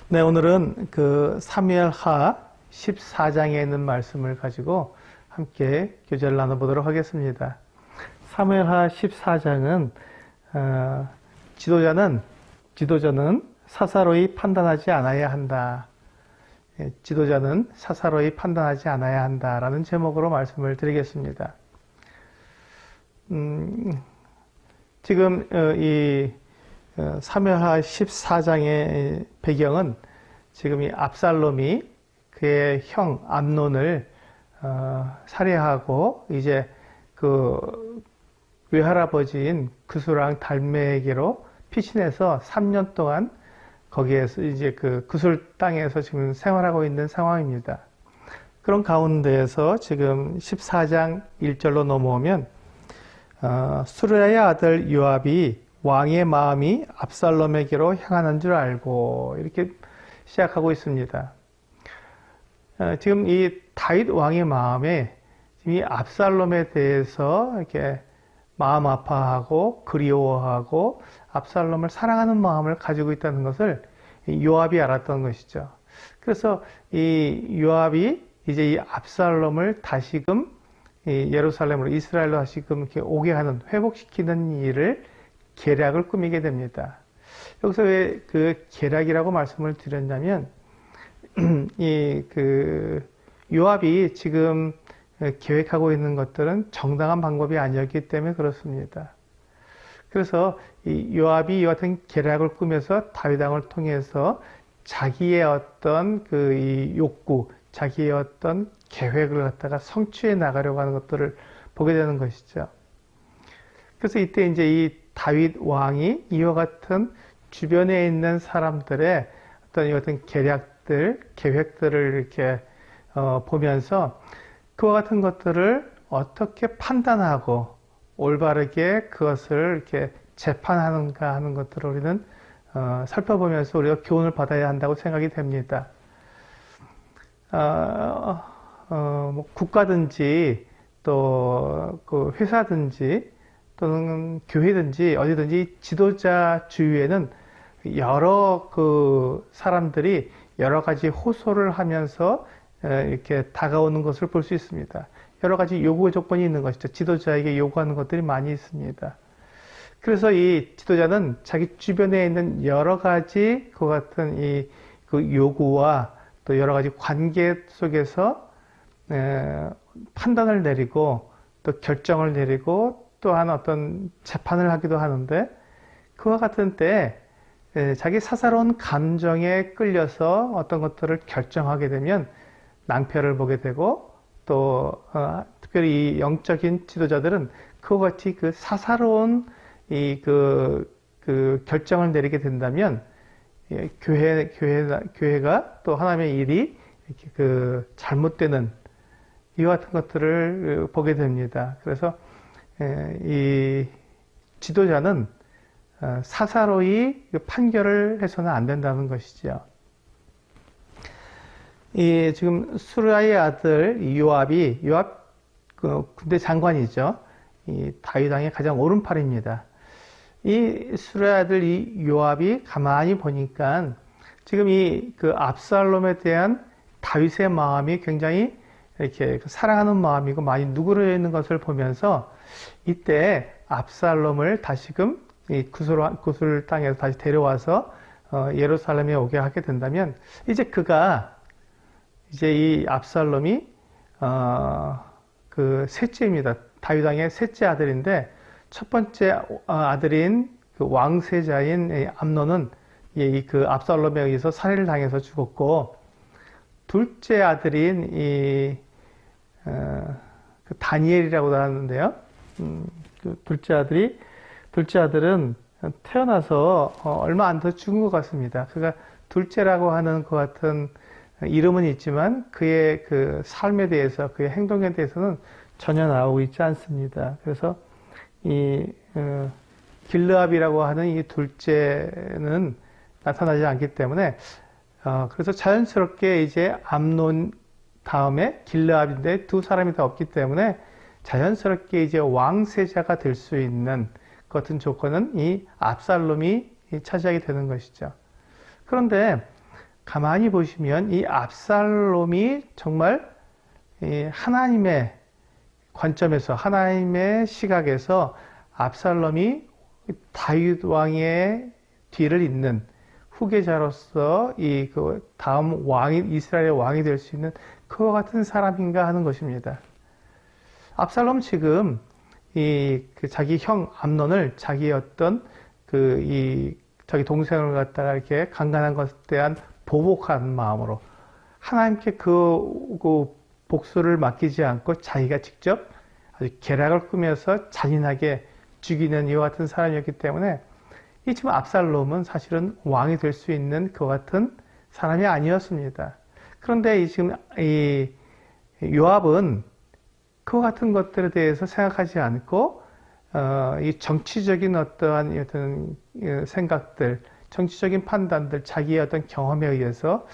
네, 오늘은 그 사무엘하 14장에 있는 말씀을 가지고 함께 교제를 나눠보도록 하겠습니다. 사무엘하 14장은 지도자는 사사로이 판단하지 않아야 한다. 지도자는 사사로이 판단하지 않아야 한다라는 제목으로 말씀을 드리겠습니다. 지금 이 사무엘하 14장의 배경은 지금 이 압살롬이 그의 형 암논을 살해하고 이제 그 외할아버지인 그술왕 달메에게로 피신해서 3년 동안 거기에서 이제 그 그술 땅에서 지금 생활하고 있는 상황입니다. 그런 가운데에서 지금 14장 1절로 넘어오면 수르야의 아들 요압이 왕의 마음이 압살롬에게로 향하는 줄 알고 이렇게 시작하고 있습니다. 지금 이 다윗 왕의 마음에 이 압살롬에 대해서 이렇게 마음 아파하고 그리워하고 압살롬을 사랑하는 마음을 가지고 있다는 것을 요압이 알았던 것이죠. 그래서 이 요압이 이제 이 압살롬을 다시금 예루살렘으로 이스라엘로 다시금 이렇게 오게 하는 회복시키는 일을 계략을 꾸미게 됩니다. 여기서 왜 그 계략이라고 말씀을 드렸냐면 요압이 지금 계획하고 있는 것들은 정당한 방법이 아니었기 때문에 그렇습니다. 그래서 이 요압이 이 같은 계략을 꾸며서 다윗 왕을 통해서 자기의 어떤 이 욕구, 자기의 어떤 계획을 갖다가 성취해 나가려고 하는 것들을 보게 되는 것이죠. 그래서 이때 이제 이 다윗 왕이 이와 같은 주변에 있는 사람들의 어떤 이 같은 계략들, 계획들을 이렇게 보면서 그와 같은 것들을 어떻게 판단하고 올바르게 그것을 이렇게 재판하는가 하는 것들을 우리는 살펴보면서 우리가 교훈을 받아야 한다고 생각이 됩니다. 뭐 국가든지 또 그 회사든지 또는 교회든지 어디든지 지도자 주위에는 여러 그 사람들이 여러 가지 호소를 하면서 이렇게 다가오는 것을 볼 수 있습니다. 여러 가지 요구 조건이 있는 것이죠. 지도자에게 요구하는 것들이 많이 있습니다. 그래서 이 지도자는 자기 주변에 있는 여러 가지 그 같은 그 요구와 또 여러 가지 관계 속에서 판단을 내리고 또 결정을 내리고 또한 어떤 재판을 하기도 하는데 그와 같은 때 자기 사사로운 감정에 끌려서 어떤 것들을 결정하게 되면 낭패를 보게 되고 또 특별히 이 영적인 지도자들은 그와 같이 그 사사로운 그 결정을 내리게 된다면 교회가 또 하나님의 일이 이렇게 그 잘못되는 이와 같은 것들을 보게 됩니다. 그래서 이 지도자는 사사로이 판결을 해서는 안 된다는 것이죠. 지금 수르야의 아들 요압 그 군대 장관이죠. 이 다윗 왕의 가장 오른팔입니다. 이 수르야의 아들 요압이 가만히 보니까 지금 그 압살롬에 대한 다윗의 마음이 굉장히 이렇게 사랑하는 마음이고 많이 누그러져 있는 것을 보면서 이때 압살롬을 다시금 이 구술 땅에서 다시 데려와서 예루살렘에 오게 하게 된다면 이제 이 압살롬이 그 셋째입니다. 다윗 왕의 셋째 아들인데 첫 번째 아들인 그 왕세자인 암논은 그 압살롬에 의해서 살해를 당해서 죽었고 둘째 아들인 그 다니엘이라고도 하는데요. 그 둘째 아들은 태어나서 얼마 안 더 죽은 것 같습니다. 그가 둘째라고 하는 것 같은 이름은 있지만 그의 그 삶에 대해서 그의 행동에 대해서는 전혀 나오고 있지 않습니다. 그래서 길르압이라고 하는 이 둘째는 나타나지 않기 때문에 그래서 자연스럽게 이제 암논 다음에 길르압인데 두 사람이 다 없기 때문에 자연스럽게 이제 왕세자가 될 수 있는 같은 조건은 이 압살롬이 차지하게 되는 것이죠. 그런데 가만히 보시면 이 압살롬이 정말 하나님의 관점에서, 하나님의 시각에서 압살롬이 다윗 왕의 뒤를 잇는 후계자로서 그 다음 왕이, 이스라엘의 왕이 될 수 있는 그와 같은 사람인가 하는 것입니다. 압살롬 지금 그 자기 형 암논을 자기 어떤 자기 동생을 갖다가 이렇게 강간한 것에 대한 보복한 마음으로 하나님께 그 복수를 맡기지 않고 자기가 직접 아주 계략을 꾸며서 잔인하게 죽이는 이와 같은 사람이었기 때문에 이 지금 압살롬은 사실은 왕이 될 수 있는 그와 같은 사람이 아니었습니다. 그런데 지금 요압은 그와 같은 것들에 대해서 생각하지 않고 이 정치적인 어떤 생각들, 정치적인 판단들, 자기의 어떤 경험에 의해서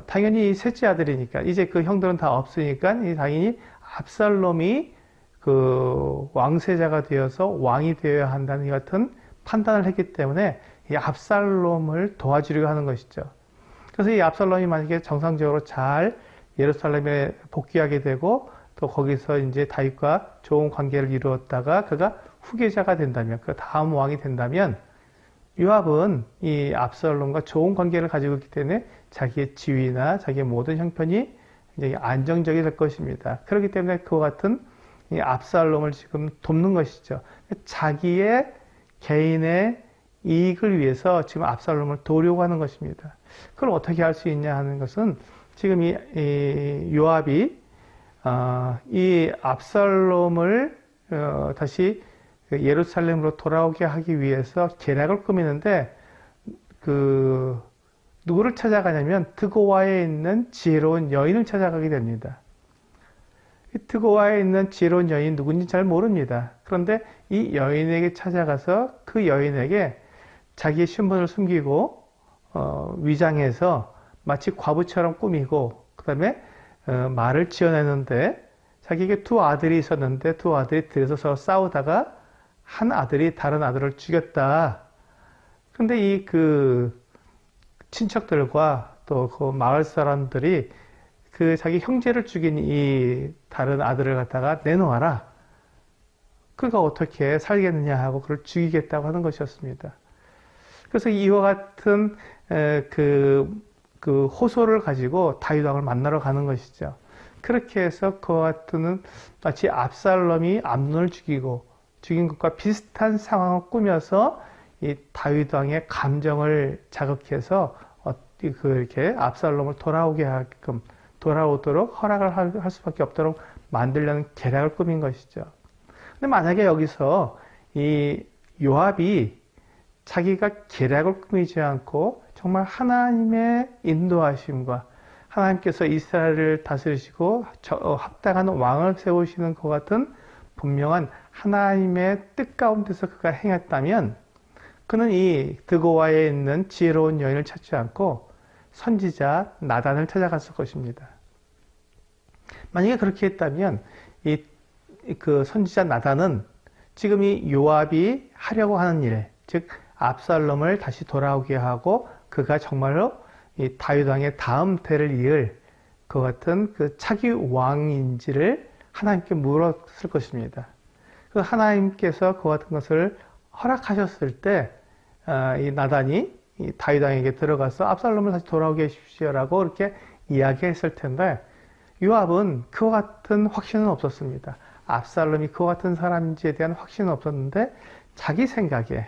당연히 셋째 아들이니까 이제 그 형들은 다 없으니까 당연히 압살롬이 그 왕세자가 되어서 왕이 되어야 한다는 이 같은 판단을 했기 때문에 이 압살롬을 도와주려고 하는 것이죠. 그래서 이 압살롬이 만약에 정상적으로 잘 예루살렘에 복귀하게 되고 또 거기서 이제 다윗과 좋은 관계를 이루었다가 그가 후계자가 된다면, 그 다음 왕이 된다면 요압은 이 압살롬과 좋은 관계를 가지고 있기 때문에 자기의 지위나 자기의 모든 형편이 이제 안정적이 될 것입니다. 그렇기 때문에 그와 같은 이 압살롬을 지금 돕는 것이죠. 자기의 개인의 이익을 위해서 지금 압살롬을 도우려고 하는 것입니다. 그걸 어떻게 할 수 있냐 하는 것은 지금 이 요압이 이 압살롬을 다시 예루살렘으로 돌아오게 하기 위해서 계략을 꾸미는데 누구를 찾아가냐면 드고아에 있는 지혜로운 여인을 찾아가게 됩니다. 이 드고아에 있는 지혜로운 여인이 누군지 잘 모릅니다. 그런데 이 여인에게 찾아가서 그 여인에게 자기의 신분을 숨기고 위장해서 마치 과부처럼 꾸미고 그 다음에 말을 지어내는데 자기에게 두 아들이 있었는데 두 아들이 들여서 서로 싸우다가 한 아들이 다른 아들을 죽였다. 그런데 이 친척들과 또 그 마을 사람들이 그 자기 형제를 죽인 이 다른 아들을 갖다가 내놓아라. 그가 어떻게 살겠느냐 하고 그를 죽이겠다고 하는 것이었습니다. 그래서 이와 같은 그 호소를 가지고 다윗 왕을 만나러 가는 것이죠. 그렇게 해서 그와 같은 마치 압살롬이 암논을 죽인 것과 비슷한 상황을 꾸며서 이 다윗 왕의 감정을 자극해서 이렇게 압살롬을 돌아오도록 허락을 할 수밖에 없도록 만들려는 계략을 꾸민 것이죠. 근데 만약에 여기서 이 요압이 자기가 계략을 꾸미지 않고 정말 하나님의 인도하심과 하나님께서 이스라엘을 다스리시고 합당한 왕을 세우시는 것 같은 분명한 하나님의 뜻 가운데서 그가 행했다면 그는 이 드고아에 있는 지혜로운 여인을 찾지 않고 선지자 나단을 찾아갔을 것입니다. 만약에 그렇게 했다면 그 선지자 나단은 지금 이 요압이 하려고 하는 일, 즉 압살롬을 다시 돌아오게 하고 그가 정말로 이 다윗 왕의 다음 대를 이을 그 같은 그 차기 왕인지를 하나님께 물었을 것입니다. 그 하나님께서 그 같은 것을 허락하셨을 때 이 나단이 이 다윗 왕에게 들어가서 압살롬을 다시 돌아오게 해주십시오라고 이렇게 이야기했을 텐데 요압은 그와 같은 확신은 없었습니다. 압살롬이 그와 같은 사람인지에 대한 확신은 없었는데 자기 생각에,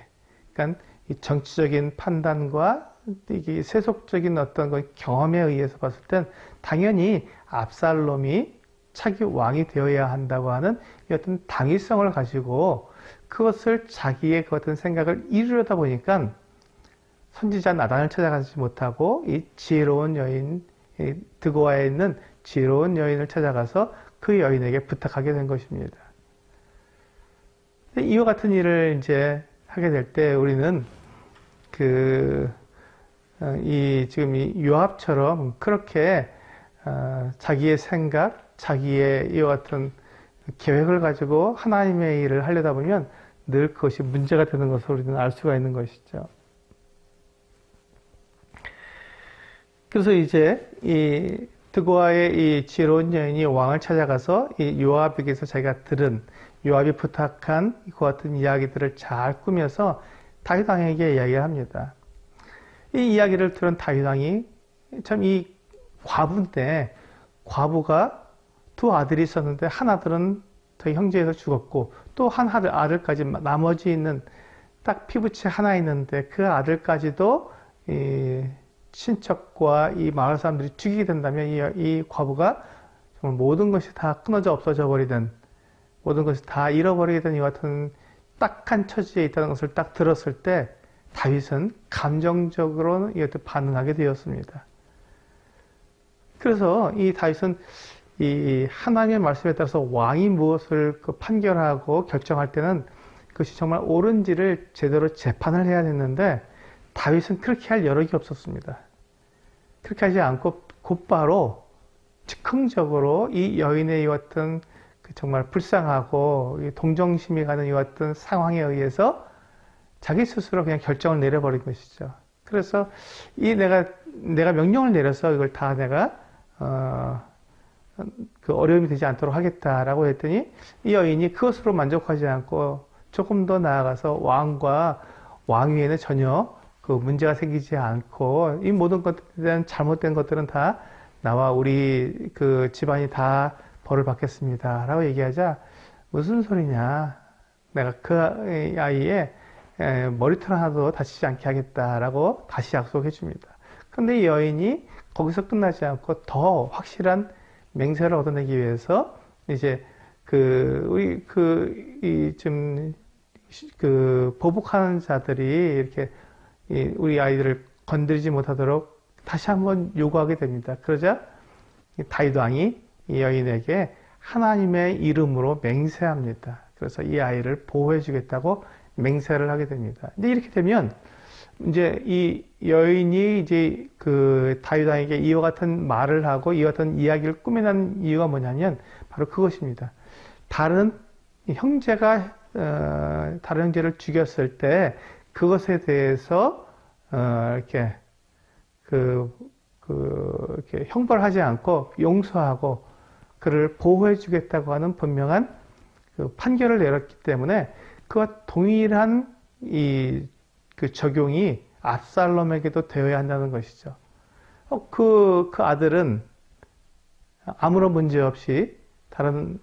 그러니까 이 정치적인 판단과 이 세속적인 어떤 경험에 의해서 봤을 땐 당연히 압살롬이 차기 왕이 되어야 한다고 하는 이 어떤 당위성을 가지고 그것을 자기의 그 어떤 생각을 이루려다 보니까 선지자 나단을 찾아가지 못하고 이 지혜로운 여인, 드고아에 있는 지혜로운 여인을 찾아가서 그 여인에게 부탁하게 된 것입니다. 이와 같은 일을 이제 하게 될 때 우리는 지금 이 요압처럼 그렇게 자기의 생각, 자기의 이와 같은 계획을 가지고 하나님의 일을 하려다 보면 늘 그것이 문제가 되는 것을 우리는 알 수가 있는 것이죠. 그래서 이제 이 드고아의 이 지혜로운 여인이 왕을 찾아가서 이 요압에게서 자기가 들은 요압이 부탁한 그와 같은 이야기들을 잘 꾸며서 다윗 왕에게 이야기합니다. 이 이야기를 들은 다윗 왕이 참 이 과부인데 과부가 두 아들이 있었는데 한 아들은 저희 형제에서 죽었고 또 한 아들까지 나머지 있는 딱 피부치 하나 있는데 그 아들까지도 이 친척과 이 마을 사람들이 죽이게 된다면 이 과부가 정말 모든 것이 다 끊어져 없어져 버리든 모든 것이 다 잃어버리게 된 이 같은 딱한 처지에 있다는 것을 딱 들었을 때 다윗은 감정적으로 이것도 반응하게 되었습니다. 그래서 이 다윗은 이 하나님의 말씀에 따라서 왕이 무엇을 판결하고 결정할 때는 그것이 정말 옳은지를 제대로 재판을 해야 됐는데 다윗은 그렇게 할 여력이 없었습니다. 그렇게 하지 않고 곧바로 즉흥적으로 이 여인의 이 같은 정말 불쌍하고 동정심이 가는 이 같은 상황에 의해서 자기 스스로 그냥 결정을 내려버린 것이죠. 그래서 내가 명령을 내려서 이걸 다 내가 그 어려움이 되지 않도록 하겠다라고 했더니 이 여인이 그것으로 만족하지 않고 조금 더 나아가서 왕과 왕위에는 전혀 그 문제가 생기지 않고 이 모든 것들에 대한 잘못된 것들은 다 나와 우리 그 집안이 다 벌을 받겠습니다 라고 얘기하자 무슨 소리냐 내가 그 아이의 머리털 하나도 다치지 않게 하겠다라고 다시 약속해 줍니다. 그런데 이 여인이 거기서 끝나지 않고 더 확실한 맹세를 얻어내기 위해서 이제 보복하는 자들이 이렇게 우리 아이들을 건드리지 못하도록 다시 한번 요구하게 됩니다. 그러자 다윗 왕이 이 여인에게 하나님의 이름으로 맹세합니다. 그래서 이 아이를 보호해 주겠다고 맹세를 하게 됩니다. 근데 이렇게 되면 이제 이 여인이 이제 그 다윗 왕에게 이와 같은 말을 하고 이와 같은 이야기를 꾸며낸 이유가 뭐냐면 바로 그것입니다. 다른 형제가 다른 형제를 죽였을 때 그것에 대해서 이렇게 이렇게 형벌하지 않고 용서하고 그를 보호해 주겠다고 하는 분명한 그 판결을 내렸기 때문에 그와 동일한 그 적용이 압살롬에게도 되어야 한다는 것이죠. 그 아들은 아무런 문제 없이 다른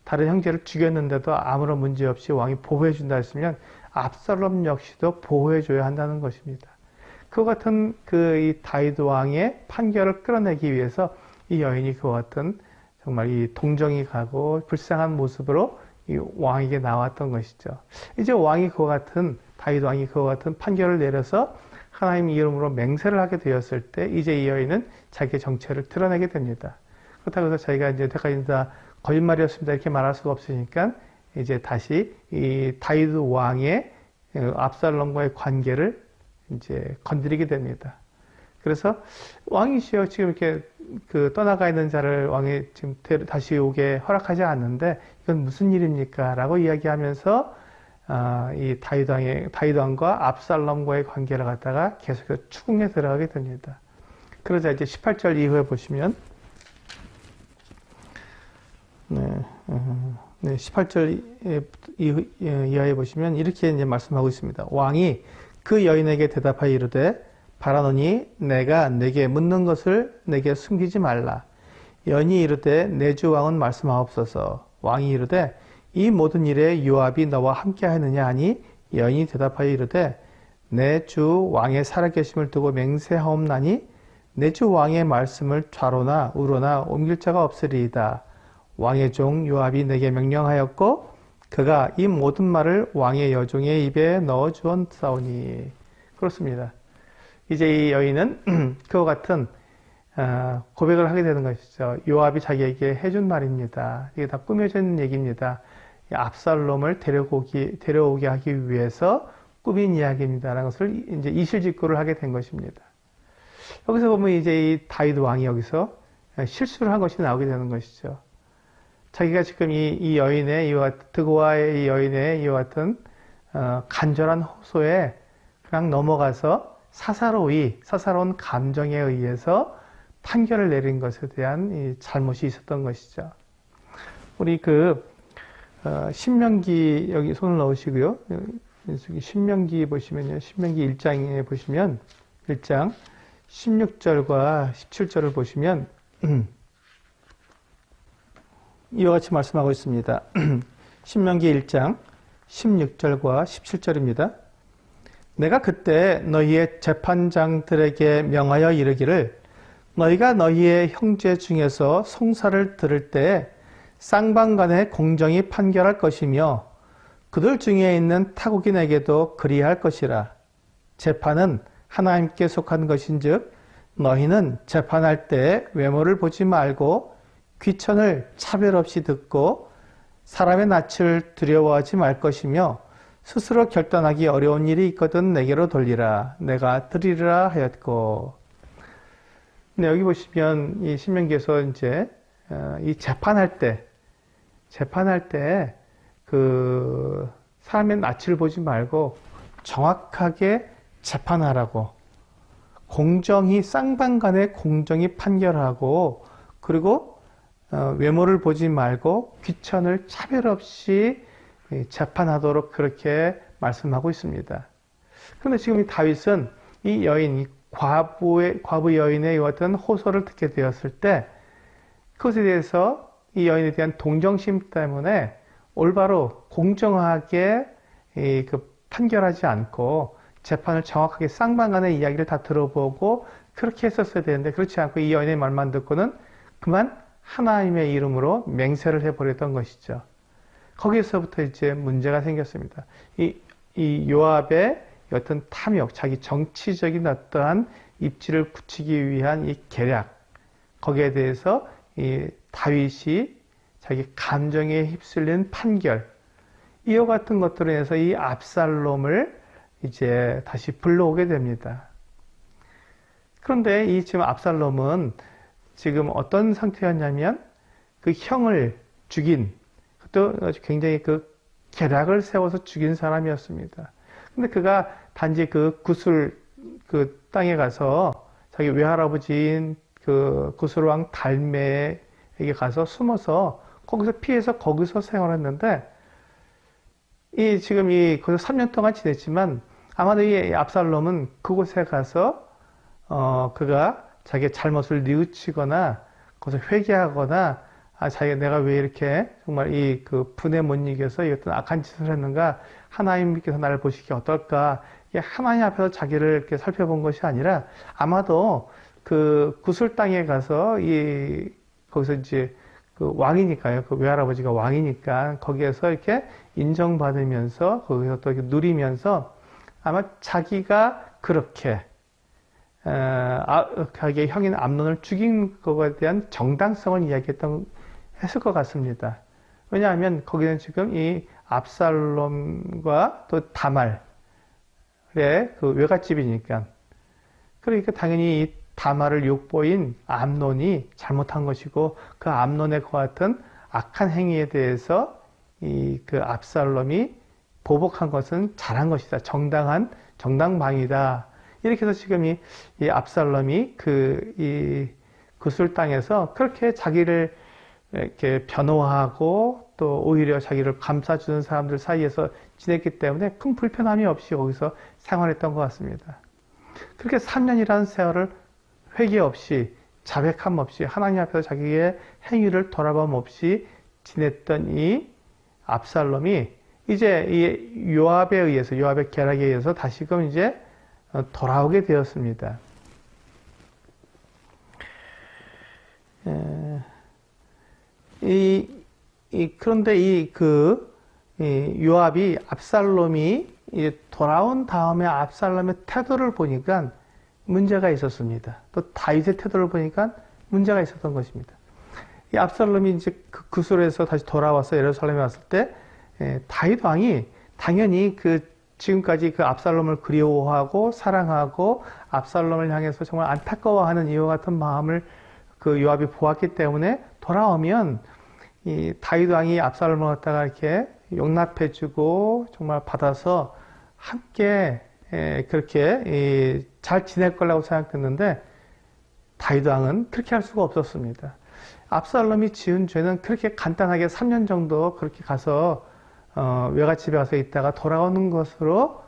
형제를 죽였는데도 아무런 문제 없이 왕이 보호해 준다 했으면 압살롬 역시도 보호해 줘야 한다는 것입니다. 그와 같은 이 다윗 왕의 판결을 끌어내기 위해서 이 여인이 그와 같은 정말 이 동정이 가고 불쌍한 모습으로 이 왕에게 나왔던 것이죠. 이제 다윗 왕이 그와 같은 판결을 내려서 하나님 이름으로 맹세를 하게 되었을 때 이제 이 여인은 자기의 정체를 드러내게 됩니다. 그렇다고 해서 자기가 이제 여태까지 다 거짓말이었습니다 이렇게 말할 수가 없으니까 이제 다시 이 다윗 왕의 압살롬과의 관계를 이제 건드리게 됩니다. 그래서 왕이시여 지금 이렇게 떠나가 있는 자를 왕이 지금 다시 오게 허락하지 않는데 이건 무슨 일입니까? 라고 이야기하면서 이 다윗 왕과 압살롬과의 관계를 갖다가 계속해서 추궁에 들어가게 됩니다. 그러자 이제 18절 이후에 보시면 18절 이하에 보시면 이렇게 이제 말씀하고 있습니다. 왕이 그 여인에게 대답하여 이르되 바라노니 내가 내게 묻는 것을 내게 숨기지 말라. 여인이 이르되 내 주 왕은 말씀하옵소서. 왕이 이르되 이 모든 일에 요압이 너와 함께 하느냐 하니 여인이 대답하여 이르되 내 주 왕의 살아계심을 두고 맹세하옵나니 내 주 왕의 말씀을 좌로나 우로나 옮길 자가 없으리이다. 왕의 종 요압이 내게 명령하였고 그가 이 모든 말을 왕의 여종의 입에 넣어 주었사오니. 그렇습니다. 이제 이 여인은 그와 같은 고백을 하게 되는 것이죠. 요압이 자기에게 해준 말입니다. 이게 다 꾸며진 얘기입니다. 압살롬을 데려오게 하기 위해서 꾸민 이야기입니다라는 것을 이제 이실직고를 하게 된 것입니다. 여기서 보면 이제 이 다윗 왕이 여기서 실수를 한 것이 나오게 되는 것이죠. 자기가 지금 이 여인의 드고아의 이 여인의 이와 같은 간절한 호소에 그냥 넘어가서 사사로운 감정에 의해서 판결을 내린 것에 대한 이 잘못이 있었던 것이죠. 우리 신명기 여기 손을 넣으시고요. 여기 신명기 보시면요. 신명기 1장에 보시면 1장 16절과 17절을 보시면 이와 같이 말씀하고 있습니다. 신명기 1장 16절과 17절입니다. 내가 그때 너희의 재판장들에게 명하여 이르기를 너희가 너희의 형제 중에서 송사를 들을 때 쌍방간에 공정히 판결할 것이며 그들 중에 있는 타국인에게도 그리할 것이라. 재판은 하나님께 속한 것인즉 너희는 재판할 때 외모를 보지 말고 귀천을 차별 없이 듣고 사람의 낯을 두려워하지 말 것이며 스스로 결단하기 어려운 일이 있거든 내게로 돌리라. 내가 드리리라 하였고. 네, 여기 보시면 이 신명기에서 이제 이 재판할 때 사람의 낯을 보지 말고 정확하게 재판하라고, 공정히 쌍방간에 공정히 판결하고, 그리고 외모를 보지 말고 귀천을 차별 없이 재판하도록 그렇게 말씀하고 있습니다. 그런데 지금 이 다윗은 이 여인, 이 과부 여인의 이와 같은 호소를 듣게 되었을 때 그것에 대해서 이 여인에 대한 동정심 때문에 올바로 공정하게 판결하지 않고 재판을 정확하게 쌍방간의 이야기를 다 들어보고 그렇게 했었어야 되는데 그렇지 않고 이 여인의 말만 듣고는 그만 하나님의 이름으로 맹세를 해버렸던 것이죠. 거기에서부터 이제 문제가 생겼습니다. 이 요압의 어떤 탐욕, 자기 정치적인 어떠한 입지를 굳히기 위한 이 계략, 거기에 대해서 이 다윗이 자기 감정에 휩쓸린 판결, 이와 같은 것들에 의해서 이 압살롬을 이제 다시 불러오게 됩니다. 그런데 이 지금 압살롬은 지금 어떤 상태였냐면 그 형을 죽인, 또 굉장히 계략을 세워서 죽인 사람이었습니다. 근데 그가 단지 구술 땅에 가서 자기 외할아버지인 구술왕 달메에게 가서 숨어서 거기서 피해서 거기서 생활했는데 지금 거기서 3년 동안 지냈지만 아마도 이 압살롬은 그곳에 가서 그가 자기의 잘못을 뉘우치거나 거기서 회개하거나 내가 왜 이렇게 정말 분에 못 이겨서 이 어떤 악한 짓을 했는가, 하나님께서 나를 보시기 어떨까, 하나님 앞에서 자기를 이렇게 살펴본 것이 아니라 아마도 구술 땅에 가서 거기서 이제 왕이니까요. 외할아버지가 왕이니까 거기에서 이렇게 인정받으면서 거기서 또 이렇게 누리면서 아마 자기가 그렇게 자기의 형인 암논을 죽인 것에 대한 정당성을 했을 것 같습니다. 왜냐하면 거기는 지금 이 압살롬과 또 다말의 외갓집이니까. 그러니까 당연히 이 다말을 욕보인 암논이 잘못한 것이고 그 암논의 그와 같은 악한 행위에 대해서 압살롬이 보복한 것은 잘한 것이다. 정당방위다. 이렇게 해서 지금 이 압살롬이 이 구술 땅에서 그렇게 자기를 이렇게 변호하고 또 오히려 자기를 감싸주는 사람들 사이에서 지냈기 때문에 큰 불편함이 없이 거기서 생활했던 것 같습니다. 그렇게 3년이라는 세월을 회개 없이 자백함 없이 하나님 앞에서 자기의 행위를 돌아봄 없이 지냈던 이 압살롬이 이제 이 요압의 계략에 의해서 다시금 이제 돌아오게 되었습니다. 그런데 요압이 압살롬이 돌아온 다음에 압살롬의 태도를 보니까 문제가 있었습니다. 또 다윗의 태도를 보니까 문제가 있었던 것입니다. 이 압살롬이 이제 구술에서 다시 돌아와서 예루살렘에 왔을 때 다윗 왕이 당연히 지금까지 압살롬을 그리워하고 사랑하고 압살롬을 향해서 정말 안타까워하는 이와 같은 마음을 요압이 보았기 때문에 돌아오면 이 다윗 왕이 압살롬을 갖다가 이렇게 용납해주고 정말 받아서 함께 그렇게 잘 지낼 거라고 생각했는데 다윗 왕은 그렇게 할 수가 없었습니다. 압살롬이 지은 죄는 그렇게 간단하게 3년 정도 그렇게 가서 외갓집에 가서 있다가 돌아오는 것으로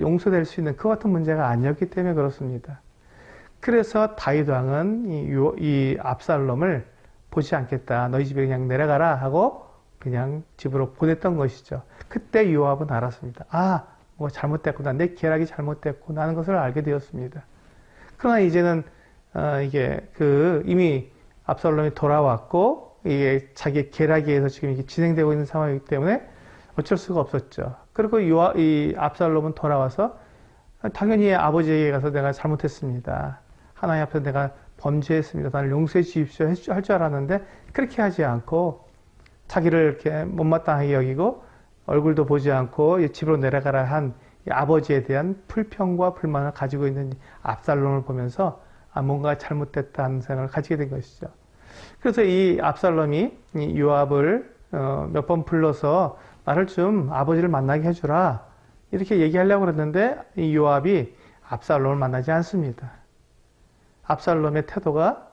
용서될 수 있는 그 같은 문제가 아니었기 때문에 그렇습니다. 그래서 다윗 왕은 이 압살롬을 보지 않겠다. 너희 집에 그냥 내려가라 하고 그냥 집으로 보냈던 것이죠. 그때 요압은 알았습니다. 뭐 잘못됐구나. 내 계략이 잘못됐구나 하는 것을 알게 되었습니다. 그러나 이제는 이미 압살롬이 돌아왔고 이게 자기 계략에 의해서 지금 이게 진행되고 있는 상황이기 때문에 어쩔 수가 없었죠. 그리고 이 압살롬은 돌아와서 당연히 아버지에게 가서 내가 잘못했습니다. 하나님 앞에서 내가 범죄했습니다. 나를 용서해 주십시오 할 줄 알았는데 그렇게 하지 않고 자기를 이렇게 못마땅하게 여기고 얼굴도 보지 않고 집으로 내려가라 한 아버지에 대한 불평과 불만을 가지고 있는 압살롬을 보면서 뭔가 잘못됐다는 생각을 가지게 된 것이죠. 그래서 이 압살롬이 이 요압을 몇 번 불러서 나를 좀 아버지를 만나게 해주라 이렇게 얘기하려고 그랬는데 이 요압이 압살롬을 만나지 않습니다. 압살롬의 태도가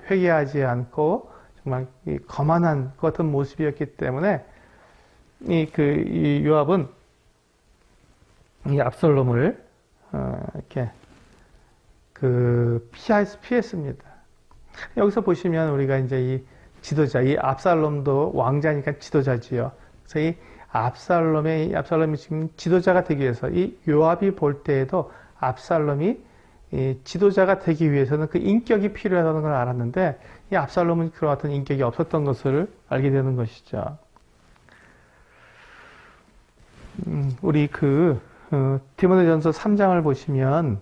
회개하지 않고 정말 거만한 그 같은 모습이었기 때문에 이 요압은 이 압살롬을 이렇게 피했습니다. 여기서 보시면 우리가 이제 이 지도자, 이 압살롬도 왕자니까 지도자지요. 그래서 이 압살롬이 지금 지도자가 되기 위해서 이 요압이 볼 때에도 압살롬이 이 지도자가 되기 위해서는 그 인격이 필요하다는 걸 알았는데 이 압살롬은 그와 같은 인격이 없었던 것을 알게 되는 것이죠. 우리 디모데전서 3장을 보시면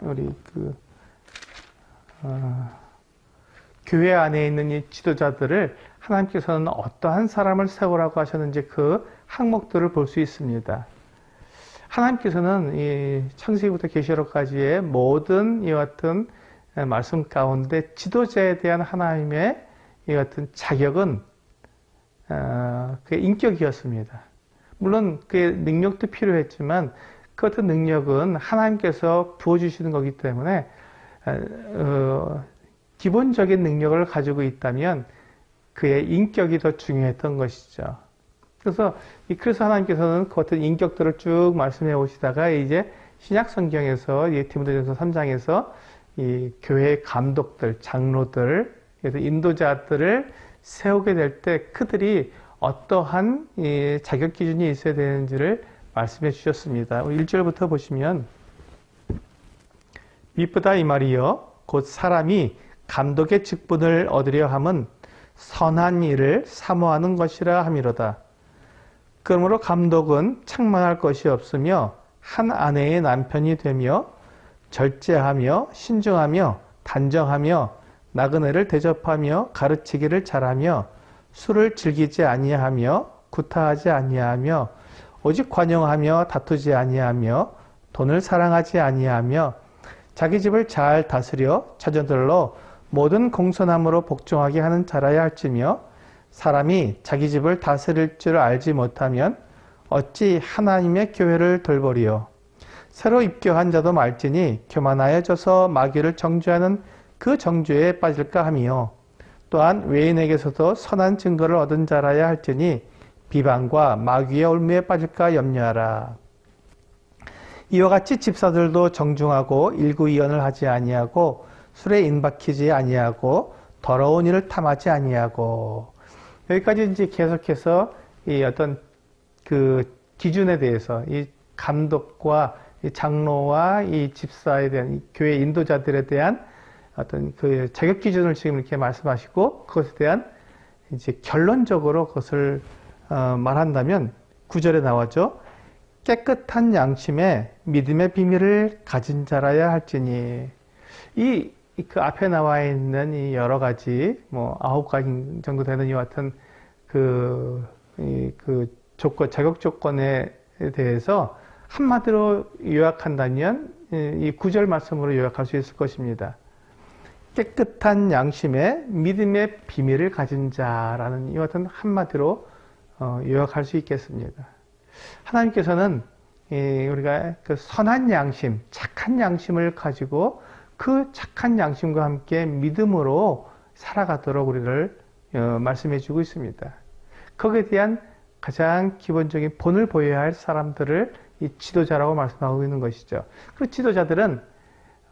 우리 교회 안에 있는 이 지도자들을 하나님께서는 어떠한 사람을 세우라고 하셨는지 그 항목들을 볼 수 있습니다. 하나님께서는 이 창세기부터 계시록까지의 모든 이와 같은 말씀 가운데 지도자에 대한 하나님의 이 같은 자격은 그의 인격이었습니다. 물론 그의 능력도 필요했지만 그 같은 능력은 하나님께서 부어주시는 거기 때문에 기본적인 능력을 가지고 있다면 그의 인격이 더 중요했던 것이죠. 그래서 하나님께서는 그 같은 인격들을 쭉 말씀해 오시다가 이제 신약 성경에서 디모데전서 3장에서 이 교회의 감독들, 장로들, 그래서 인도자들을 세우게 될 때 그들이 어떠한 자격 기준이 있어야 되는지를 말씀해 주셨습니다. 1절부터 보시면 미쁘다 이 말이여 곧 사람이 감독의 직분을 얻으려 함은 선한 일을 사모하는 것이라 함이로다. 그러므로 감독은 책망할 것이 없으며 한 아내의 남편이 되며 절제하며 신중하며 단정하며 나그네를 대접하며 가르치기를 잘하며 술을 즐기지 아니하며 구타하지 아니하며 오직 관용하며 다투지 아니하며 돈을 사랑하지 아니하며 자기 집을 잘 다스려 자녀들로 모든 공손함으로 복종하게 하는 자라야 할지며 사람이 자기 집을 다스릴 줄 알지 못하면 어찌 하나님의 교회를 돌보리요. 새로 입교한 자도 말지니 교만하여져서 마귀를 정죄하는 그 정죄에 빠질까 하며 또한 외인에게서도 선한 증거를 얻은 자라야 할지니 비방과 마귀의 올무에 빠질까 염려하라. 이와 같이 집사들도 정중하고 일구이연을 하지 아니하고 술에 인박히지 아니하고 더러운 일을 탐하지 아니하고 여기까지 이제 계속해서 이 어떤 그 기준에 대해서 이 감독과 이 장로와 이 집사에 대한 이 교회 인도자들에 대한 어떤 그 자격 기준을 지금 이렇게 말씀하시고 그것에 대한 이제 결론적으로 그것을 말한다면 9절에 나왔죠. 깨끗한 양심에 믿음의 비밀을 가진 자라야 할지니 그 앞에 나와 있는 이 여러 가지 뭐 9가지 정도 되는 이와 같은 그 자격 조건에 대해서 한마디로 요약한다면 이 9절 말씀으로 요약할 수 있을 것입니다. 깨끗한 양심에 믿음의 비밀을 가진 자라는 이와 같은 한마디로 요약할 수 있겠습니다. 하나님께서는 우리가 그 선한 양심, 착한 양심을 가지고 그 착한 양심과 함께 믿음으로 살아가도록 우리를 말씀해 주고 있습니다. 거기에 대한 가장 기본적인 본을 보여야 할 사람들을 이 지도자라고 말씀하고 있는 것이죠. 그 지도자들은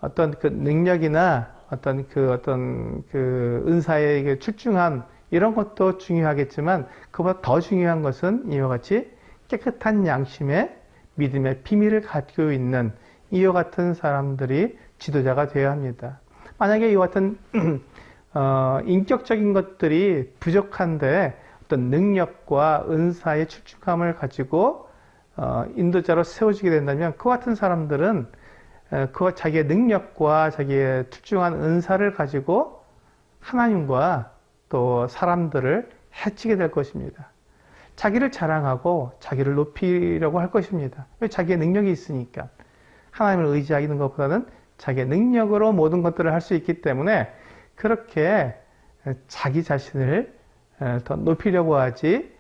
어떤 그 능력이나 어떤 그 은사의 출중함 이런 것도 중요하겠지만 그보다 더 중요한 것은 이와 같이 깨끗한 양심의 믿음의 비밀을 가지고 있는 이와 같은 사람들이 지도자가 되어야 합니다. 만약에 이와 같은 인격적인 것들이 부족한데 어떤 능력과 은사의 출중함을 가지고 인도자로 세워지게 된다면 그 같은 사람들은 그와 자기의 능력과 자기의 출중한 은사를 가지고 하나님과 또 사람들을 해치게 될 것입니다. 자기를 자랑하고 자기를 높이려고 할 것입니다. 왜? 자기의 능력이 있으니까. 하나님을 의지하는 것보다는 자기의 능력으로 모든 것들을 할 수 있기 때문에 그렇게 자기 자신을 더 높이려고 하지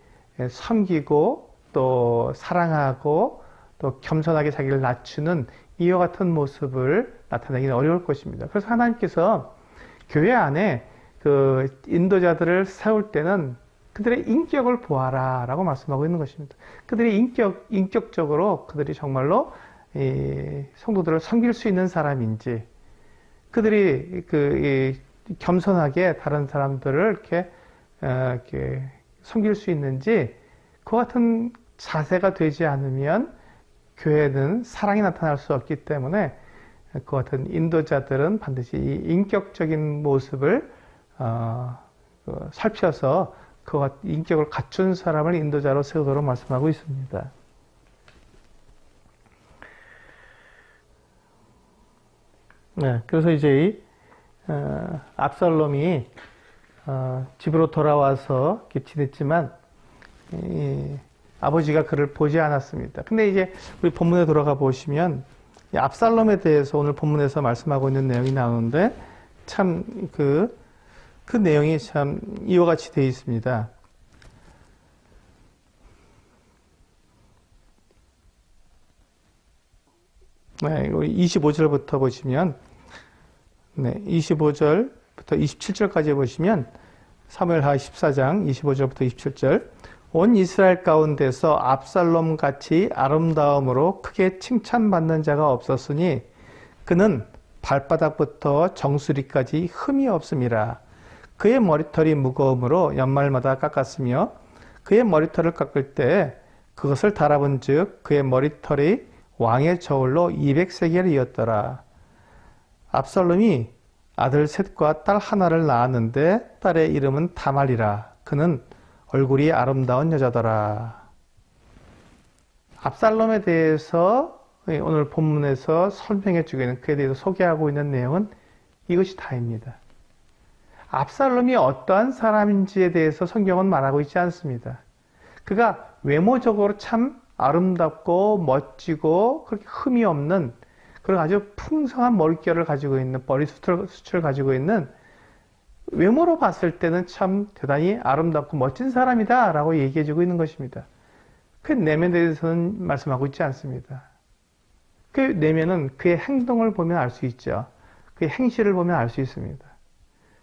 섬기고 또 사랑하고 또 겸손하게 자기를 낮추는 이와 같은 모습을 나타내기는 어려울 것입니다. 그래서 하나님께서 교회 안에 그 인도자들을 세울 때는 그들의 인격을 보아라 라고 말씀하고 있는 것입니다. 그들이 인격적으로 그들이 정말로 성도들을 섬길 수 있는 사람인지, 그들이 겸손하게 다른 사람들을 이렇게 섬길 수 있는지, 그 같은 자세가 되지 않으면 교회는 사랑이 나타날 수 없기 때문에 그 같은 인도자들은 반드시 이 인격적인 모습을 살펴서 그 인격을 갖춘 사람을 인도자로 세우도록 말씀하고 있습니다. 네, 그래서 이제 압살롬이 집으로 돌아와서 이렇게 지냈지만 아버지가 그를 보지 않았습니다. 근데 이제 우리 본문에 돌아가 보시면 이 압살롬에 대해서 오늘 본문에서 말씀하고 있는 내용이 나오는데 참 그 내용이 참 이와 같이 되어 있습니다. 네, 25절부터 보시면, 네, 25절부터 27절까지 보시면, 사무엘하 14장 25절부터 27절, 온 이스라엘 가운데서 압살롬 같이 아름다움으로 크게 칭찬받는 자가 없었으니 그는 발바닥부터 정수리까지 흠이 없음이라. 그의 머리털이 무거움으로 연말마다 깎았으며 그의 머리털을 깎을 때 그것을 달아본 즉 그의 머리털이 왕의 저울로 200세겔이었더라. 압살롬이 아들 셋과 딸 하나를 낳았는데 딸의 이름은 다말이라. 그는 얼굴이 아름다운 여자더라. 압살롬에 대해서 오늘 본문에서 설명해 주고 있는, 그에 대해서 소개하고 있는 내용은 이것이 다입니다. 압살롬이 어떠한 사람인지에 대해서 성경은 말하고 있지 않습니다. 그가 외모적으로 참 아름답고 멋지고 그렇게 흠이 없는 그런 아주 풍성한 머릿결을 가지고 있는, 머리숱을 가지고 있는, 외모로 봤을 때는 참 대단히 아름답고 멋진 사람이다 라고 얘기해주고 있는 것입니다. 그 내면에 대해서는 말씀하고 있지 않습니다. 그 내면은 그의 행동을 보면 알 수 있죠. 그의 행실을 보면 알 수 있습니다.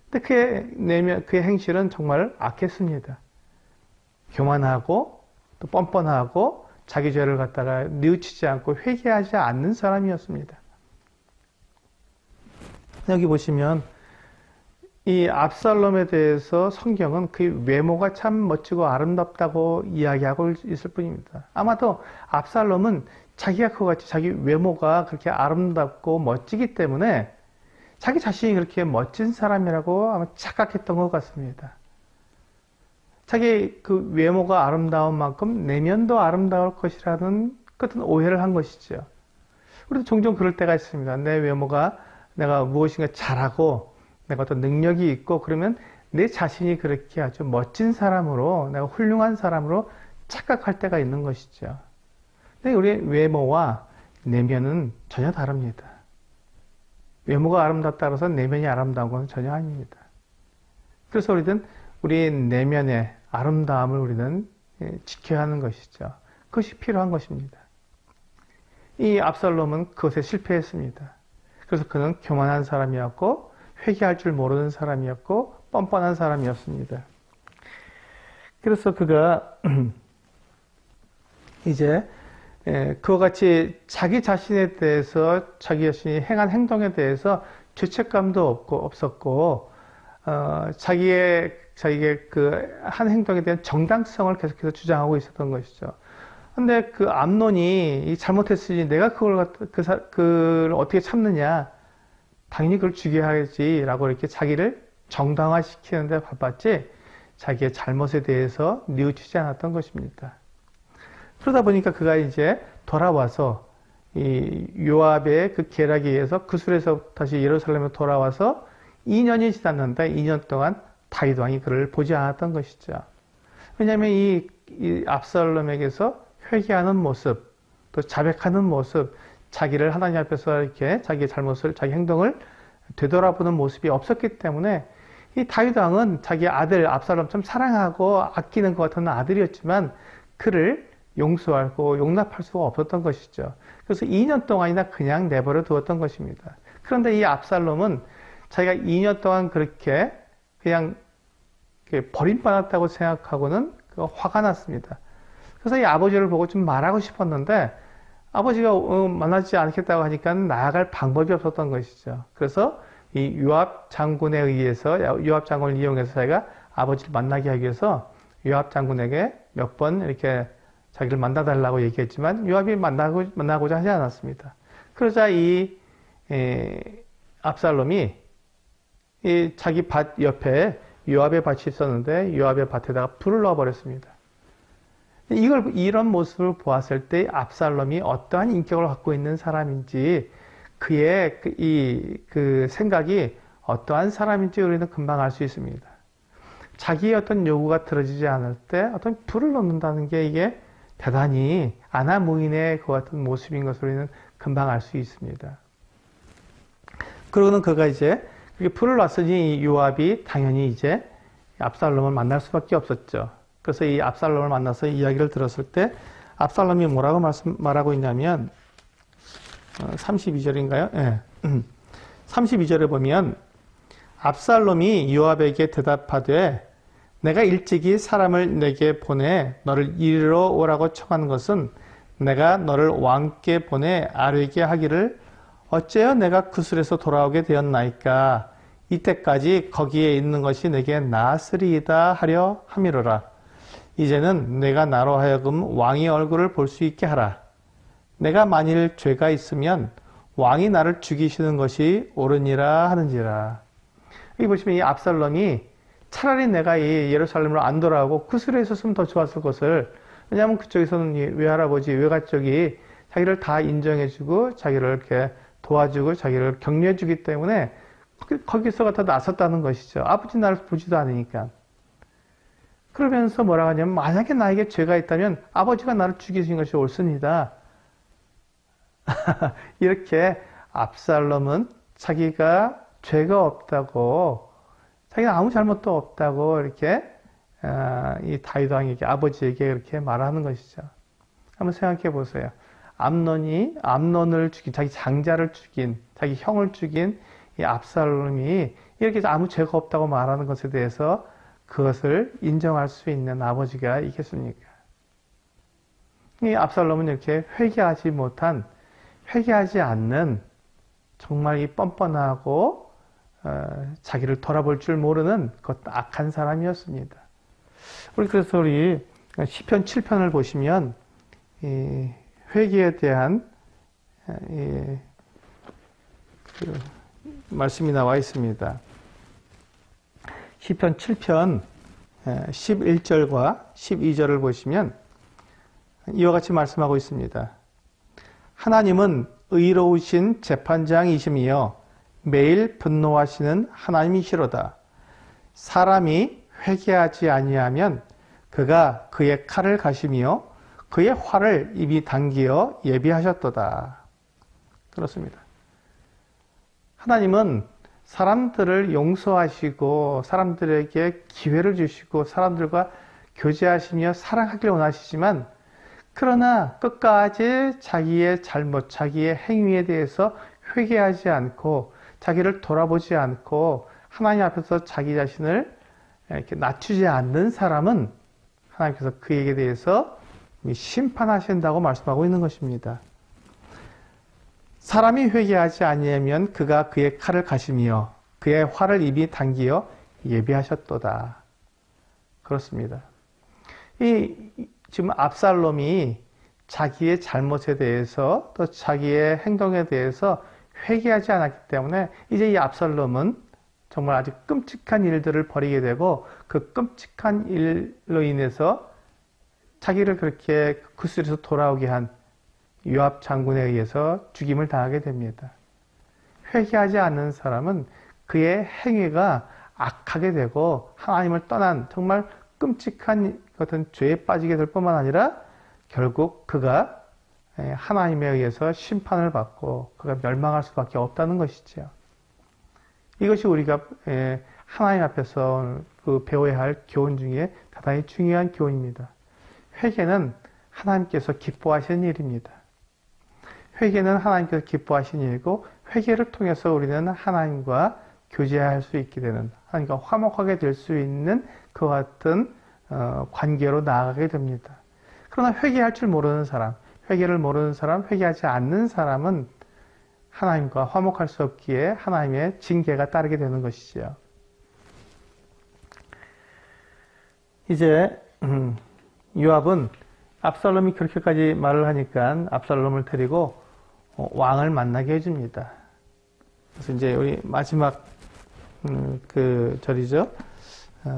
근데 그의 행실은 정말 악했습니다. 교만하고 또 뻔뻔하고 자기 죄를 갖다가 뉘우치지 않고 회개하지 않는 사람이었습니다. 여기 보시면 이 압살롬에 대해서 성경은 그 외모가 참 멋지고 아름답다고 이야기하고 있을 뿐입니다. 아마도 압살롬은 자기가 그같이 자기 외모가 그렇게 아름답고 멋지기 때문에 자기 자신이 그렇게 멋진 사람이라고 아마 착각했던 것 같습니다. 자기 그 외모가 아름다운 만큼 내면도 아름다울 것이라는 끝은 오해를 한 것이죠. 우리도 종종 그럴 때가 있습니다. 내 외모가 내가 무엇인가 잘하고 내가 어떤 능력이 있고 그러면 내 자신이 그렇게 아주 멋진 사람으로, 내가 훌륭한 사람으로 착각할 때가 있는 것이죠. 근데 우리의 외모와 내면은 전혀 다릅니다. 외모가 아름답다고 해서 내면이 아름다운 건 전혀 아닙니다. 그래서 우리는 우리 내면의 아름다움을 우리는 지켜야 하는 것이죠. 그것이 필요한 것입니다. 이 압살롬은 그것에 실패했습니다. 그래서 그는 교만한 사람이었고 회개할 줄 모르는 사람이었고 뻔뻔한 사람이었습니다. 그래서 그가 이제 그와 같이 자기 자신에 대해서 자기 자신이 행한 행동에 대해서 죄책감도 없었고 자기의 그 한 행동에 대한 정당성을 계속해서 주장하고 있었던 것이죠. 근데 그 암논이 잘못했으니 내가 그걸 어떻게 참느냐? 당연히 그걸 죽여야지라고 이렇게 자기를 정당화시키는데 바빴지 자기의 잘못에 대해서 뉘우치지 않았던 것입니다. 그러다 보니까 그가 이제 돌아와서 이 요압의 그 계략에 의해서 그술에서 다시 예루살렘에 돌아와서 2년이 지났는데 2년 동안 다윗 왕이 그를 보지 않았던 것이죠. 왜냐하면 이 압살롬에게서 회개하는 모습, 또 자백하는 모습, 자기를 하나님 앞에서 이렇게 자기의 잘못을, 자기 행동을 되돌아보는 모습이 없었기 때문에 이 다윗 왕은 자기 아들 압살롬처럼 사랑하고 아끼는 것 같은 아들이었지만 그를 용서하고 용납할 수가 없었던 것이죠. 그래서 2년 동안이나 그냥 내버려 두었던 것입니다. 그런데 이 압살롬은 자기가 2년 동안 그렇게 그냥 버림받았다고 생각하고는 화가 났습니다. 그래서 이 아버지를 보고 좀 말하고 싶었는데 아버지가 만나지 않겠다고 하니까 나아갈 방법이 없었던 것이죠. 그래서 이 요압 장군에 의해서 요압 장군을 이용해서 자기가 아버지를 만나게 하기 위해서 요압 장군에게 몇 번 이렇게 자기를 만나달라고 얘기했지만 요압이 만나고자 하지 않았습니다. 그러자 이 압살롬이 이 자기 밭 옆에 요압의 밭이 있었는데 요압의 밭에다가 불을 넣어버렸습니다. 이런 모습을 보았을 때 압살롬이 어떠한 인격을 갖고 있는 사람인지 그의 그 생각이 어떠한 사람인지 우리는 금방 알 수 있습니다. 자기의 어떤 요구가 들어지지 않을 때 어떤 불을 넣는다는 게 이게 대단히 아나무인의 그 같은 모습인 것을 우리는 금방 알 수 있습니다. 그러고는 그가 이제 불을 놨으니 요압이 당연히 이제 압살롬을 만날 수밖에 없었죠. 그래서 이 압살롬을 만나서 이야기를 들었을 때 압살롬이 뭐라고 말하고 있냐면 32절인가요? 네. 32절에 보면 압살롬이 요압에게 대답하되 내가 일찍이 사람을 내게 보내 너를 이리로 오라고 청한 것은 내가 너를 왕께 보내 아뢰게 하기를 어째여 내가 구슬에서 돌아오게 되었나이까 이때까지 거기에 있는 것이 내게 나으리이다 하려 함이로라. 이제는 내가 나로 하여금 왕의 얼굴을 볼 수 있게 하라. 내가 만일 죄가 있으면 왕이 나를 죽이시는 것이 옳으니라 하는지라. 여기 보시면 이 압살롬이 차라리 내가 이 예루살렘으로 안 돌아오고 구슬에 있었으면 더 좋았을 것을, 왜냐하면 그쪽에서는 이 외할아버지, 외가족이 자기를 다 인정해주고 자기를 이렇게 도와주고 자기를 격려해주기 때문에 거기서가 더 나섰다는 것이죠. 아버지 나를 보지도 않으니까. 그러면서 뭐라고 하냐면 만약에 나에게 죄가 있다면 아버지가 나를 죽이신 것이 옳습니다. 이렇게 압살롬은 자기가 죄가 없다고, 자기가 아무 잘못도 없다고 이렇게 이 다윗 왕에게, 아버지에게 이렇게 말하는 것이죠. 한번 생각해 보세요. 암논을 죽인, 자기 장자를 죽인, 자기 형을 죽인 이 압살롬이 이렇게 아무 죄가 없다고 말하는 것에 대해서 그것을 인정할 수 있는 아버지가 있겠습니까? 이 압살롬은 이렇게 회개하지 않는 정말 이 뻔뻔하고 자기를 돌아볼 줄 모르는 그 악한 사람이었습니다. 그래서 우리 시편 7편을 보시면 이 회개에 대한 그 말씀이 나와 있습니다. 시편 7편 11절과 12절을 보시면 이와 같이 말씀하고 있습니다. 하나님은 의로우신 재판장이시며 매일 분노하시는 하나님이시로다. 사람이 회개하지 아니하면 그가 그의 칼을 가시며 그의 활을 이미 당기어 예비하셨도다. 그렇습니다. 하나님은 사람들을 용서하시고 사람들에게 기회를 주시고 사람들과 교제하시며 사랑하기를 원하시지만 그러나 끝까지 자기의 잘못, 자기의 행위에 대해서 회개하지 않고 자기를 돌아보지 않고 하나님 앞에서 자기 자신을 이렇게 낮추지 않는 사람은 하나님께서 그에게 대해서 심판하신다고 말씀하고 있는 것입니다. 사람이 회개하지 아니하면 그가 그의 칼을 가시며 그의 활을 입이 당기어 예비하셨도다. 그렇습니다. 지금 압살롬이 자기의 잘못에 대해서 또 자기의 행동에 대해서 회개하지 않았기 때문에 이제 이 압살롬은 정말 아주 끔찍한 일들을 벌이게 되고 그 끔찍한 일로 인해서 자기를 그렇게 구슬에서 돌아오게 한 요압 장군에 의해서 죽임을 당하게 됩니다. 회개하지 않는 사람은 그의 행위가 악하게 되고 하나님을 떠난 정말 끔찍한 같은 죄에 빠지게 될 뿐만 아니라 결국 그가 하나님에 의해서 심판을 받고 그가 멸망할 수밖에 없다는 것이죠. 이것이 우리가 하나님 앞에서 배워야 할 교훈 중에 대단히 중요한 교훈입니다. 회개는 하나님께서 기뻐하시는 일입니다. 회개는 하나님께서 기뻐하시는 일이고 회개를 통해서 우리는 하나님과 교제할 수 있게 되는, 하나님과 화목하게 될 수 있는 그와 같은 관계로 나아가게 됩니다. 그러나 회개할 줄 모르는 사람, 회개를 모르는 사람, 회개하지 않는 사람은 하나님과 화목할 수 없기에 하나님의 징계가 따르게 되는 것이지요. 이제 요압은 압살롬이 그렇게까지 말을 하니까 압살롬을 데리고 왕을 만나게 해줍니다. 그래서 이제 우리 마지막 그 절이죠.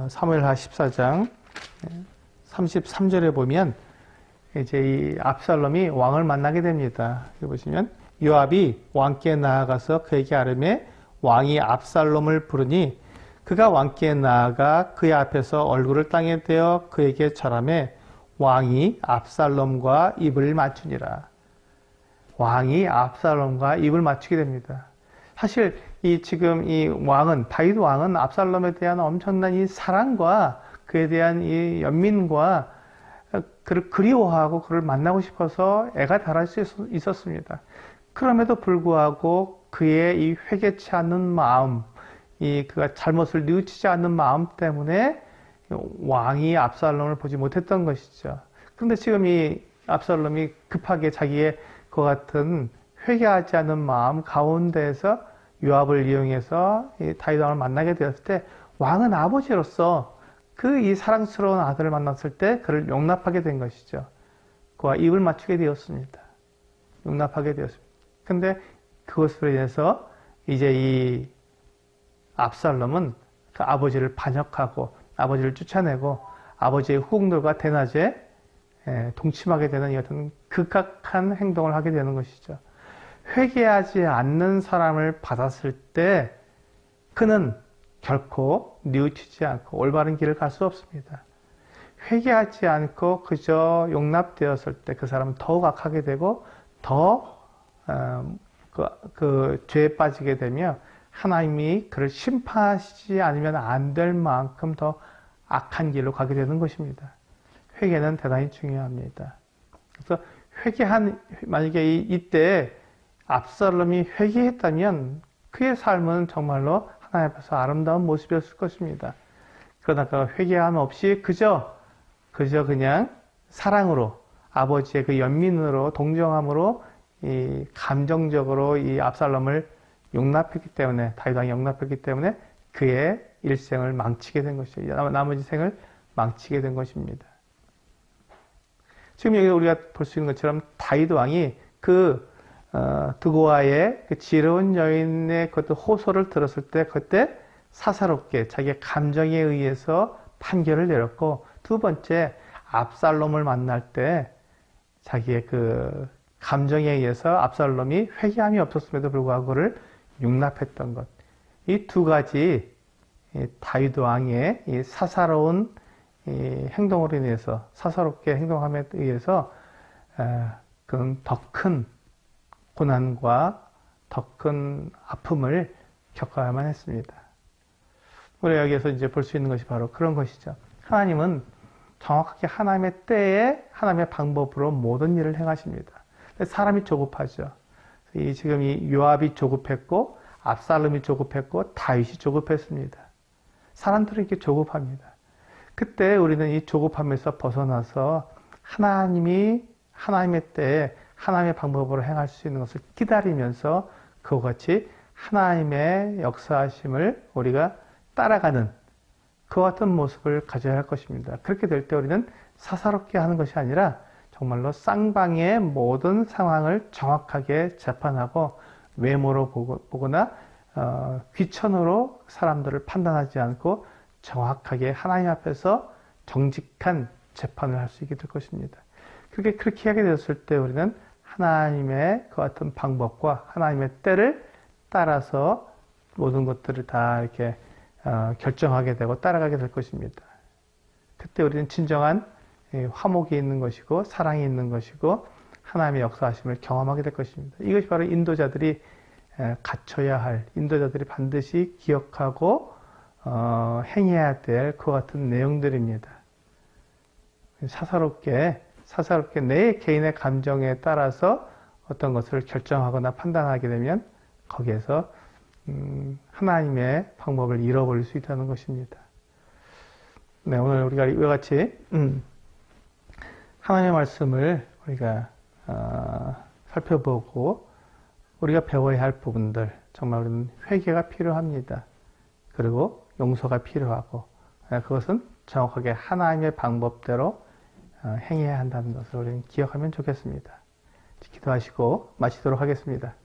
사무엘하 14장 33절에 보면 이제 이 압살롬이 왕을 만나게 됩니다. 여기 보시면 요압이 왕께 나아가서 그에게 아뢰매 왕이 압살롬을 부르니 그가 왕께 나아가 그의 앞에서 얼굴을 땅에 대어 그에게 절하매 왕이 압살롬과 입을 맞추니라. 왕이 압살롬과 입을 맞추게 됩니다. 사실 지금 이 왕은, 다윗 왕은 압살롬에 대한 엄청난 이 사랑과 그에 대한 이 연민과 그를 그리워하고 그를 만나고 싶어서 애가 달할 수 있었습니다. 그럼에도 불구하고 그의 이 회개치 않는 마음, 그가 잘못을 뉘우치지 않는 마음 때문에 왕이 압살롬을 보지 못했던 것이죠. 그런데 지금 이 압살롬이 급하게 자기의 그 같은 회개하지 않는 마음 가운데에서 요압을 이용해서 다윗 왕을 만나게 되었을 때 왕은 아버지로서 그 이 사랑스러운 아들을 만났을 때 그를 용납하게 된 것이죠. 그와 입을 맞추게 되었습니다. 용납하게 되었습니다. 근데 그것으로 인해서 이제 이 압살롬은 그 아버지를 반역하고 아버지를 쫓아내고 아버지의 후궁들과 대낮에 동침하게 되는 이 같은 극악한 행동을 하게 되는 것이죠. 회개하지 않는 사람을 받았을 때 그는 결코 뉘우치지 않고 올바른 길을 갈 수 없습니다. 회개하지 않고 그저 용납되었을 때 그 사람은 더욱 악하게 되고 더 그 죄에 빠지게 되며 하나님이 그를 심판하시지 않으면 안 될 만큼 더 악한 길로 가게 되는 것입니다. 회개는 대단히 중요합니다. 그래서 만약에 이때 압살롬이 회개했다면 그의 삶은 정말로 하나님 앞에서 아름다운 모습이었을 것입니다. 그러나 그가 회개함 없이 그저 그냥 사랑으로 아버지의 그 연민으로 동정함으로 이 감정적으로 이 압살롬을 용납했기 때문에 다윗 왕이 용납했기 때문에 그의 일생을 망치게 된 것이죠. 나머지 생을 망치게 된 것입니다. 지금 여기 우리가 볼 수 있는 것처럼 다윗 왕이 드고아의 그 지혜로운 여인의 그 호소를 들었을 때 그때 사사롭게 자기의 감정에 의해서 판결을 내렸고, 두 번째 압살롬을 만날 때 자기의 그 감정에 의해서 압살롬이 회개함이 없었음에도 불구하고 그를 용납했던 것. 이 두 가지 다윗 왕의 이 사사로운 행동으로 인해서, 사사롭게 행동함에 의해서 그는 더 큰 고난과 더 큰 아픔을 겪어야만 했습니다. 우리가 여기에서 이제 볼 수 있는 것이 바로 그런 것이죠. 하나님은 정확하게 하나님의 때에 하나님의 방법으로 모든 일을 행하십니다. 사람이 조급하죠. 지금 이 요압이 조급했고 압살롬이 조급했고 다윗이 조급했습니다. 사람들은 이렇게 조급합니다. 그때 우리는 이 조급함에서 벗어나서 하나님이 하나님의 때에 하나님의 방법으로 행할 수 있는 것을 기다리면서 그와 같이 하나님의 역사하심을 우리가 따라가는 그와 같은 모습을 가져야 할 것입니다. 그렇게 될 때 우리는 사사롭게 하는 것이 아니라 정말로 쌍방의 모든 상황을 정확하게 재판하고 외모로 보거나 귀천으로 사람들을 판단하지 않고 정확하게 하나님 앞에서 정직한 재판을 할 수 있게 될 것입니다. 그렇게 하게 되었을 때 우리는 하나님의 그 같은 방법과 하나님의 때를 따라서 모든 것들을 다 이렇게 결정하게 되고 따라가게 될 것입니다. 그때 우리는 진정한 화목이 있는 것이고 사랑이 있는 것이고 하나님의 역사하심을 경험하게 될 것입니다. 이것이 바로 인도자들이 갖춰야 할, 인도자들이 반드시 기억하고 행해야 될 그와 같은 내용들입니다. 사사롭게 내 개인의 감정에 따라서 어떤 것을 결정하거나 판단하게 되면 거기에서 하나님의 방법을 잃어버릴 수 있다는 것입니다. 네, 오늘 우리가 이와 같이 하나님의 말씀을 우리가 살펴보고 우리가 배워야 할 부분들, 정말 우리는 회개가 필요합니다. 그리고 용서가 필요하고 그것은 정확하게 하나님의 방법대로 행해야 한다는 것을 우리는 기억하면 좋겠습니다. 기도하시고 마치도록 하겠습니다.